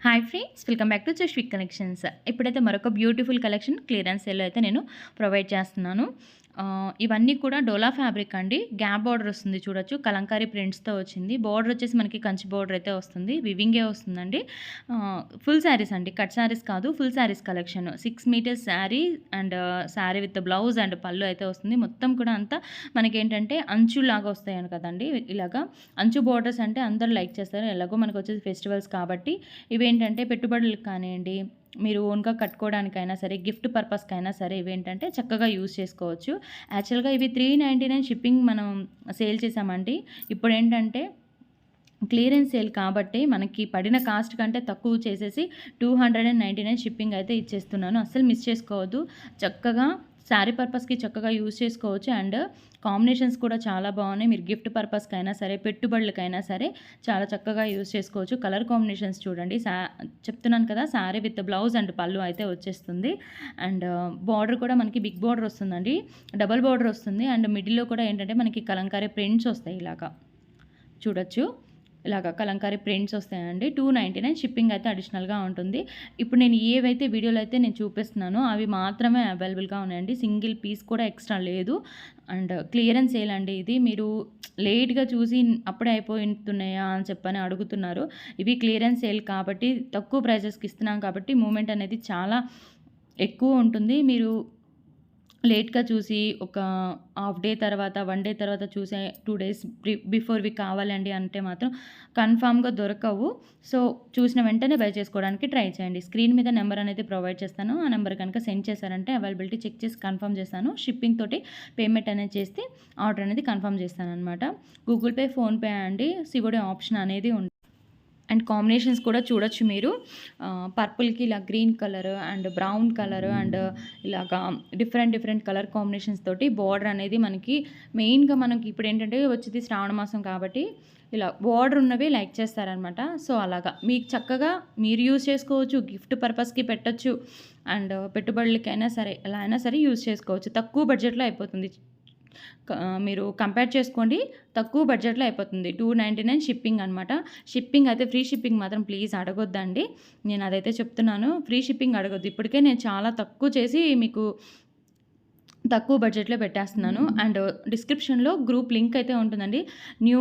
Hi friends, welcome back to just collections. ఇప్పుడైతే మరొక beautiful collection clearance సేల్లో అయితే నేను ప్రొవైడ్ చేస్తున్నాను. ఇవన్నీ కూడా డోలా ఫ్యాబ్రిక్ అండి. గ్యాప్ బార్డర్ వస్తుంది చూడొచ్చు. కలంకారీ ప్రింట్స్‌తో వచ్చింది. బార్డర్ వచ్చేసి మనకి కంచి బార్డర్ అయితే వస్తుంది. వివింగే వస్తుందండి. ఫుల్ శారీస్ అండి. కట్ శారీస్ కాదు, full saris collection. 6 metres sari and sari with blouse and పళ్ళు అయితే వస్తుంది. మొత్తం కూడా అంతా మనకేంటంటే అంచులాగా వస్తాయని కదండీ. ఇలాగా అంచు బార్డర్స్ అంటే అందరూ లైక్ చేస్తారు. ఎలాగో మనకు వచ్చేసి ఫెస్టివల్స్ కాబట్టి ఇవేంటంటే పెట్టుబడులకు కానియండి, మీరు ఓన్‌గా కట్టుకోవడానికైనా సరే, గిఫ్ట్ పర్పస్‌కైనా సరే ఇవేంటంటే చక్కగా యూజ్ చేసుకోవచ్చు. యాక్చువల్‌గా ఇవి 399 షిప్పింగ్ మనం సేల్ చేసామండి. ఇప్పుడేంటంటే క్లియరెన్స్ సేల్ కాబట్టి మనకి పడిన కాస్ట్ కంటే తక్కువ చేసేసి 299 షిప్పింగ్ అయితే ఇచ్చేస్తున్నాను. అస్సలు మిస్ చేసుకోవద్దు. చక్కగా శారీ పర్పస్‌కి చక్కగా యూజ్ చేసుకోవచ్చు. అండ్ కాంబినేషన్స్ కూడా చాలా బాగున్నాయి. మీరు గిఫ్ట్ పర్పస్‌కైనా సరే, పెట్టుబడులకైనా సరే చాలా చక్కగా యూజ్ చేసుకోవచ్చు. కలర్ కాంబినేషన్స్ చూడండి. చెప్తున్నాను కదా, శారీ విత్ బ్లౌజ్ అండ్ పళ్ళు అయితే వచ్చేస్తుంది. అండ్ బార్డర్ కూడా మనకి బిగ్ బార్డర్ వస్తుందండి. డబల్ బార్డర్ వస్తుంది. అండ్ మిడిల్‌లో కూడా ఏంటంటే మనకి కలంకారీ ప్రింట్స్ వస్తాయి ఇలాగా చూడొచ్చు. ఇలాగ కలంకారీ ప్రింట్స్ వస్తాయండి. 299 షిప్పింగ్ అయితే అడిషనల్‌గా ఉంటుంది. ఇప్పుడు నేను ఏవైతే వీడియోలో అయితే నేను చూపిస్తున్నానో అవి మాత్రమే అవైలబుల్‌గా ఉన్నాయండి. సింగిల్ పీస్ కూడా ఎక్స్ట్రా లేదు. అండ్ క్లియరెన్స్ సేల్ అండి ఇది. మీరు లేట్‌గా చూసి అప్పుడే అయిపోతున్నాయా అని చెప్పని అడుగుతున్నారు. ఇవి క్లియరెన్స్ సేల్ కాబట్టి తక్కువ ప్రైజెస్‌కి ఇస్తున్నాం కాబట్టి మూవ్‌మెంట్ అనేది చాలా ఎక్కువ ఉంటుంది. మీరు లేట్‌గా చూసి ఒక హాఫ్ డే తర్వాత, 1 డే తర్వాత చూసే 2 డేస్ బిఫోర్‌వి కావాలండి అంటే మాత్రం కన్ఫర్మ్‌గా దొరకవు. సో, చూసిన వెంటనే బై చేసుకోవడానికి ట్రై చేయండి. స్క్రీన్ మీద నెంబర్ అనేది ప్రొవైడ్ చేస్తాను. ఆ నెంబర్ కనుక సెండ్ చేశారంటే అవైలబిలిటీ చెక్ చేసి కన్ఫర్మ్ చేస్తాను. షిప్పింగ్ తోటి పేమెంట్ అనేది చేస్తే ఆర్డర్ అనేది కన్ఫర్మ్ చేస్తాననమాట. గూగుల్ పే, ఫోన్‌పే అండి. సిఓడి ఆప్షన్ అనేది ఉంది. అండ్ కాంబినేషన్స్ కూడా చూడొచ్చు మీరు. పర్పుల్‌కి ఇలా green colour and brown colour and ఇలాగా డిఫరెంట్ కలర్ కాంబినేషన్స్ తోటి బార్డర్ అనేది మనకి మెయిన్‌గా మనకి ఇప్పుడేంటంటే వచ్చేది శ్రావణ మాసం కాబట్టి ఇలా బార్డర్ ఉన్నవి లైక్ చేస్తారనమాట. సో, అలాగా మీకు చక్కగా మీరు యూజ్ చేసుకోవచ్చు. గిఫ్ట్ పర్పస్‌కి పెట్టొచ్చు. అండ్ పెట్టుబడులకైనా సరే ఎలా అయినా సరే యూజ్ చేసుకోవచ్చు. తక్కువ బడ్జెట్‌లో అయిపోతుంది. మీరు కంపేర్ చేసుకోండి. తక్కువ బడ్జెట్‌లో అయిపోతుంది. 299 షిప్పింగ్ అనమాట. షిప్పింగ్ అయితే ఫ్రీ షిప్పింగ్ మాత్రం ప్లీజ్ అడగొద్దండి. నేను అదైతే చెప్తున్నాను. ఫ్రీ షిప్పింగ్ అడగొద్దు. ఇప్పటికే నేను చాలా తక్కువ చేసి మీకు తక్కువ బడ్జెట్‌లో పెట్టేస్తున్నాను. అండ్ డిస్క్రిప్షన్‌లో గ్రూప్ లింక్ అయితే ఉంటుందండి. న్యూ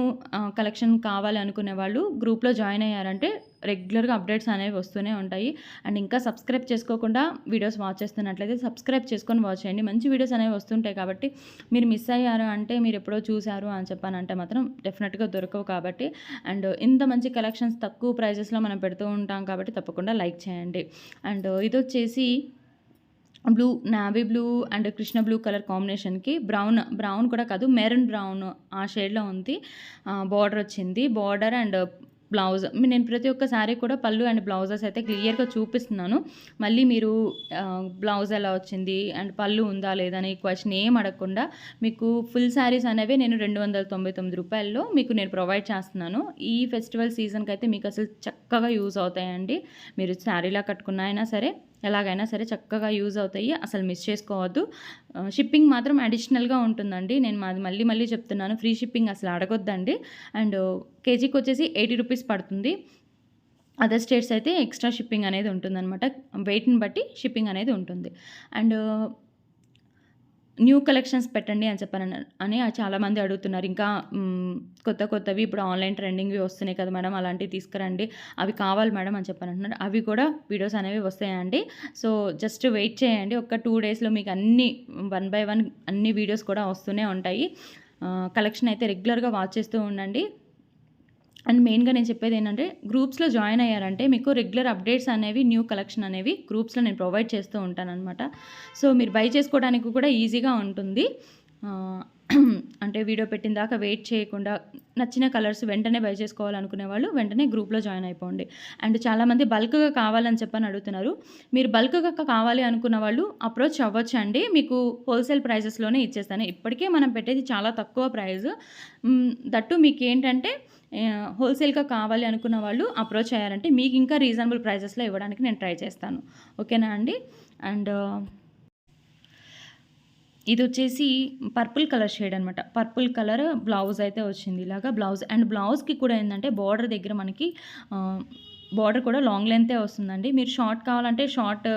కలెక్షన్ కావాలి అనుకునే వాళ్ళు గ్రూప్‌లో జాయిన్ అయ్యారంటే రెగ్యులర్‌గా అప్డేట్స్ అనేవి వస్తూనే ఉంటాయి. అండ్ ఇంకా సబ్స్క్రైబ్ చేసుకోకుండా వీడియోస్ వాచ్ చేస్తున్నట్లయితే సబ్స్క్రైబ్ చేసుకొని వాచ్ చేయండి. మంచి వీడియోస్ అనేవి వస్తుంటాయి కాబట్టి మీరు మిస్ అయ్యారు అంటే మీరు ఎప్పుడో చూసారు అని చెప్పానంటే మాత్రం డెఫినెట్‌గా దొరకవు కాబట్టి. అండ్ ఇంత మంచి కలెక్షన్స్ తక్కువ ప్రైజెస్‌లో మనం పెడుతూ ఉంటాం కాబట్టి తప్పకుండా లైక్ చేయండి. అండ్ ఇదొచ్చేసి navy blue and Krishna blue colour కాంబినేషన్‌కి బ్రౌన్ కూడా కాదు, మెరూన్ బ్రౌన్ ఆ షేడ్‌లో ఉంది. బార్డర్ వచ్చింది. Border and blouse. నేను ప్రతి ఒక్క శారీ కూడా పళ్ళు అండ్ బ్లౌజెస్ అయితే క్లియర్‌గా చూపిస్తున్నాను. మళ్ళీ మీరు బ్లౌజ్ ఎలా వచ్చింది అండ్ పళ్ళు ఉందా లేదా అని క్వెషన్ ఏం అడగకుండా మీకు ఫుల్ శారీస్ అనేవి నేను రూ. 299 మీకు నేను ప్రొవైడ్ చేస్తున్నాను. ఈ ఫెస్టివల్ సీజన్‌కి అయితే మీకు అసలు చక్కగా యూజ్ అవుతాయండి. మీరు శారీలా కట్టుకున్నా అయినా సరే, ఎలాగైనా సరే చక్కగా యూజ్ అవుతాయి. అసలు మిస్ చేసుకోవద్దు. షిప్పింగ్ మాత్రం అడిషనల్‌గా ఉంటుందండి. నేను మాది మళ్ళీ చెప్తున్నాను. ఫ్రీ షిప్పింగ్ అసలు అడగొద్దండి. అండ్ కేజీకి వచ్చేసి రూ. 80 పడుతుంది. అదర్ స్టేట్స్ అయితే ఎక్స్ట్రా షిప్పింగ్ అనేది ఉంటుందన్నమాట. వెయిట్‌ని బట్టి షిప్పింగ్ అనేది ఉంటుంది. అండ్ న్యూ కలెక్షన్స్ పెట్టండి అని చెప్పని చాలామంది అడుగుతున్నారు. ఇంకా కొత్తవి ఇప్పుడు ఆన్‌లైన్ ట్రెండింగ్‌వి వస్తున్నాయి కదా మేడం, అలాంటివి తీసుకురండి. అవి కావాలి మేడం అని చెప్పనంటున్నారు. అవి కూడా వీడియోస్ అనేవి వస్తాయండి. సో, జస్ట్ వెయిట్ చేయండి. ఒక 2 డేస్‌లో మీకు అన్నీ 1 బై 1 అన్ని వీడియోస్ కూడా వస్తూనే ఉంటాయి. కలెక్షన్ అయితే రెగ్యులర్‌గా వాచ్ చేస్తూ ఉండండి. అండ్ మెయిన్‌గా నేను చెప్పేది ఏంటంటే గ్రూప్స్‌లో జాయిన్ అయ్యారంటే మీకు రెగ్యులర్ అప్డేట్స్ అనేవి, న్యూ కలెక్షన్ అనేవి గ్రూప్స్‌లో నేను ప్రొవైడ్ చేస్తూ ఉంటాననమాట. సో, మీరు బై చేసుకోవడానికి కూడా ఈజీగా ఉంటుంది. అంటే వీడియో పెట్టిన దాకా వెయిట్ చేయకుండా నచ్చిన కలర్స్ వెంటనే బై చేసుకోవాలనుకునే వాళ్ళు వెంటనే గ్రూప్‌లో జాయిన్ అయిపోండి. అండ్ చాలామంది బల్క్‌గా కావాలని చెప్పని అడుగుతున్నారు. మీరు బల్క్‌గా కావాలి అనుకున్న వాళ్ళు అప్రోచ్ అవ్వచ్చండి. మీకు హోల్‌సేల్ ప్రైజెస్‌లోనే ఇచ్చేస్తాను. ఇప్పటికే మనం పెట్టేది చాలా తక్కువ ప్రైస్. దట్టు మీకేంటంటే హోల్‌సేల్‌గా కావాలి అనుకున్న వాళ్ళు అప్రోచ్ అయ్యారంటే మీకు ఇంకా రీజనబుల్ ప్రైజెస్‌లో ఇవ్వడానికి నేను ట్రై చేస్తాను. ఓకేనా అండి? అండ్ ఇదొచ్చేసి పర్పుల్ కలర్ షేడ్ అనమాట. పర్పుల్ కలర్ బ్లౌజ్ అయితే వచ్చింది. ఇలాగా బ్లౌజ్ అండ్ బ్లౌజ్‌కి కూడా ఏందంటే బార్డర్ దగ్గర మనకి బార్డర్ కూడా లాంగ్ లెంతే వస్తుందండి. మీరు షార్ట్ కావాలంటే షార్ట్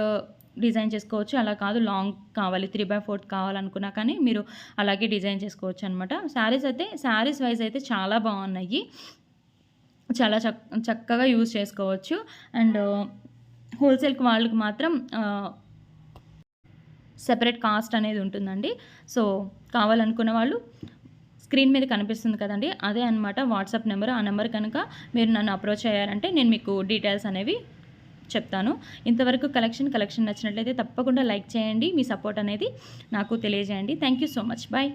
డిజైన్ చేసుకోవచ్చు. అలా కాదు లాంగ్ కావాలి 3/4 కావాలనుకున్నా కానీ మీరు అలాగే డిజైన్ చేసుకోవచ్చనమాట. శారీస్ వైస్ అయితే చాలా బాగున్నాయి. చాలా చక్కగా యూజ్ చేసుకోవచ్చు. అండ్ హోల్‌సేల్‌కి వాళ్ళకి మాత్రం సెపరేట్ కాస్ట్ అనేది ఉంటుందండి. సో, కావాలనుకున్న వాళ్ళు స్క్రీన్ మీద కనిపిస్తుంది కదండీ! అదే అనమాట వాట్సాప్ నెంబర్. ఆ నెంబర్ కనుక మీరు నన్ను అప్రోచ్ అయ్యారంటే నేను మీకు డీటెయిల్స్ అనేవి చెప్తాను. ఇంతవరకు కలెక్షన్ నచ్చినట్లయితే తప్పకుండా లైక్ చేయండి. మీ సపోర్ట్ అనేది నాకు తెలియజేయండి. Thank you so much. Bye.